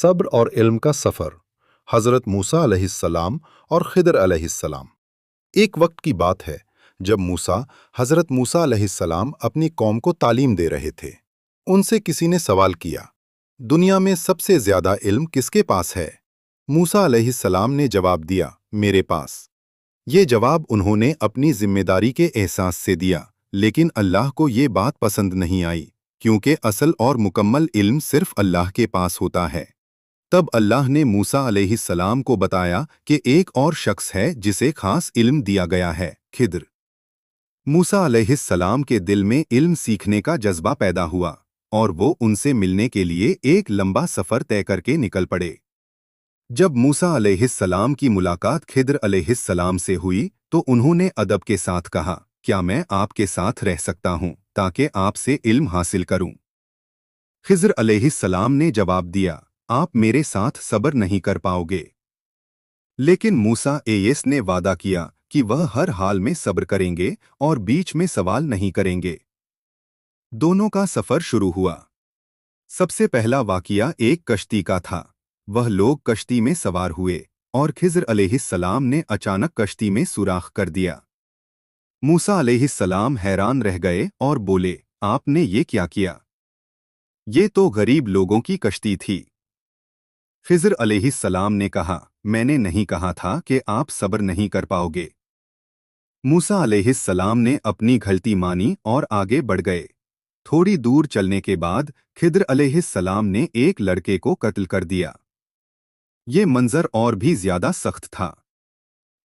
صبر اور علم کا سفر، حضرت موسیٰ علیہ السلام اور خضر علیہ السلام۔ ایک وقت کی بات ہے جب حضرت موسیٰ علیہ السلام اپنی قوم کو تعلیم دے رہے تھے۔ ان سے کسی نے سوال کیا، دنیا میں سب سے زیادہ علم کس کے پاس ہے؟ موسیٰ علیہ السلام نے جواب دیا، میرے پاس۔ یہ جواب انہوں نے اپنی ذمہ داری کے احساس سے دیا، لیکن اللہ کو یہ بات پسند نہیں آئی، کیونکہ اصل اور مکمل علم صرف اللہ کے پاس ہوتا ہے۔ تب اللہ نے موسیٰ علیہ السلام کو بتایا کہ ایک اور شخص ہے جسے خاص علم دیا گیا ہے، خضر۔ موسیٰ علیہ السلام کے دل میں علم سیکھنے کا جذبہ پیدا ہوا، اور وہ ان سے ملنے کے لیے ایک لمبا سفر طے کر کے نکل پڑے۔ جب موسیٰ علیہ السلام کی ملاقات خضر علیہ السلام سے ہوئی تو انہوں نے ادب کے ساتھ کہا، کیا میں آپ کے ساتھ رہ سکتا ہوں تاکہ آپ سے علم حاصل کروں؟ خضر علیہ السلام نے جواب دیا، آپ میرے ساتھ صبر نہیں کر پاؤ گے۔ لیکن موسیٰ نے وعدہ کیا کہ وہ ہر حال میں صبر کریں گے اور بیچ میں سوال نہیں کریں گے۔ دونوں کا سفر شروع ہوا۔ سب سے پہلا واقعہ ایک کشتی کا تھا۔ وہ لوگ کشتی میں سوار ہوئے اور خضر علیہ السلام نے اچانک کشتی میں سوراخ کر دیا۔ موسیٰ علیہ السلام حیران رہ گئے اور بولے، آپ نے یہ کیا کیا؟ یہ تو غریب لوگوں کی کشتی تھی۔ خضر علیہ السلام نے کہا، میں نے نہیں کہا تھا کہ آپ صبر نہیں کر پاؤ گے۔ موسیٰ علیہ السلام نے اپنی غلطی مانی اور آگے بڑھ گئے۔ تھوڑی دور چلنے کے بعد خضر علیہ السلام نے ایک لڑکے کو قتل کر دیا۔ یہ منظر اور بھی زیادہ سخت تھا۔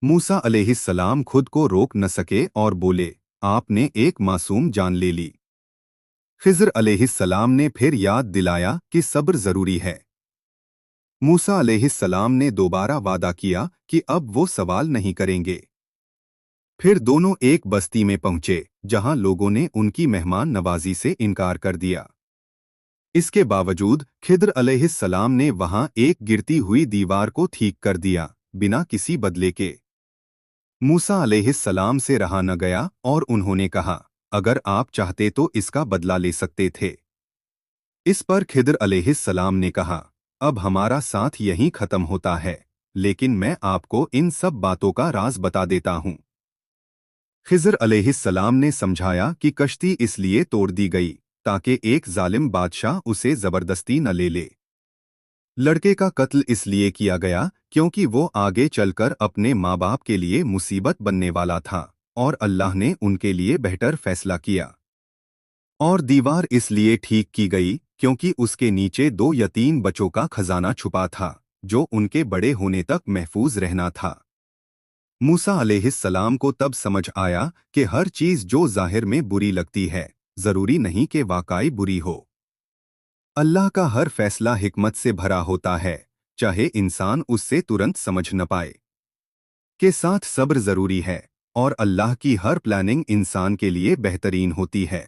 موسیٰ علیہ السلام خود کو روک نہ سکے اور بولے، آپ نے ایک معصوم جان لے لی۔ خضر علیہ السلام نے پھر یاد دلایا کہ صبر ضروری ہے۔ موسیٰ علیہ السلام نے دوبارہ وعدہ کیا کہ اب وہ سوال نہیں کریں گے۔ پھر دونوں ایک بستی میں پہنچے جہاں لوگوں نے ان کی مہمان نوازی سے انکار کر دیا۔ اس کے باوجود خضر علیہ السلام نے وہاں ایک گرتی ہوئی دیوار کو ٹھیک کر دیا، بنا کسی بدلے کے۔ موسیٰ علیہ السلام سے رہا نہ گیا اور انہوں نے کہا، اگر آپ چاہتے تو اس کا بدلہ لے سکتے تھے۔ اس پر خضر علیہ السلام نے کہا، اب ہمارا ساتھ یہیں ختم ہوتا ہے، لیکن میں آپ کو ان سب باتوں کا راز بتا دیتا ہوں۔ خضر علیہ السلام نے سمجھایا کہ کشتی اس لیے توڑ دی گئی تاکہ ایک ظالم بادشاہ اسے زبردستی نہ لے لے۔ لڑکے کا قتل اس لیے کیا گیا کیونکہ وہ آگے چل کر اپنے ماں باپ کے لیے مصیبت بننے والا تھا، اور اللہ نے ان کے لیے بہتر فیصلہ کیا۔ اور دیوار اس لیے ٹھیک کی گئی کیونکہ اس کے نیچے 2 یا 3 بچوں کا خزانہ چھپا تھا جو ان کے بڑے ہونے تک محفوظ رہنا تھا۔ موسیٰ علیہ السلام کو تب سمجھ آیا کہ ہر چیز جو ظاہر میں بری لگتی ہے، ضروری نہیں کہ واقعی بری ہو۔ اللہ کا ہر فیصلہ حکمت سے بھرا ہوتا ہے، چاہے انسان اس سے ترنت سمجھ نہ پائے۔ کے ساتھ صبر ضروری ہے، اور اللہ کی ہر پلاننگ انسان کے لیے بہترین ہوتی ہے۔